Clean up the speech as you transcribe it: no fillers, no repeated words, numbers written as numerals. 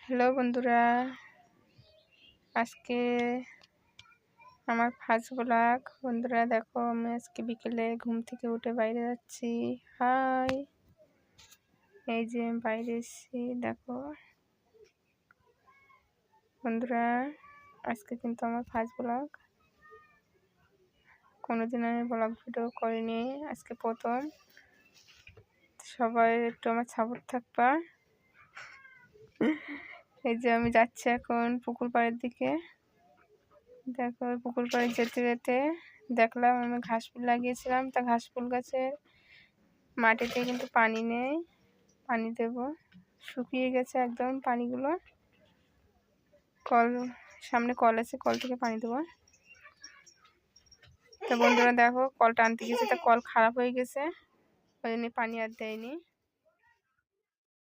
Hello বন্ধুরা, আজকে আমার ফার্স্ট ব্লগ। বন্ধুরা দেখো, আমি আজকে বিকেলে ঘুম থেকে উঠে বাইরে যাচ্ছি। হাই, এই যে আমি বাইরে এসেছি দেখো বন্ধুরা। আজকে কিন্তু আমার ফার্স্ট ব্লগ, কোনোদিন আমি ব্লগ ভিডিও করিনি, আজকে প্রথম। সবাই একটু আমার সাপোর্ট থাকবা। এই যে আমি যাচ্ছি এখন পুকুর পাড়ের দিকে। দেখো পুকুর পাড়ে যেতে যেতে দেখলাম আমি ঘাস ফুল লাগিয়েছিলাম, তা ঘাস ফুল গাছের মাটিতে কিন্তু পানি নেই। পানি দেব, শুকিয়ে গেছে একদম পানিগুলো। সামনে কল আছে, কল থেকে পানি দেবো। তো বন্ধুরা দেখো, কলটা আনতে গেছে, তা কল খারাপ হয়ে গেছে, ওই জন্য পানি আর দেয়নি।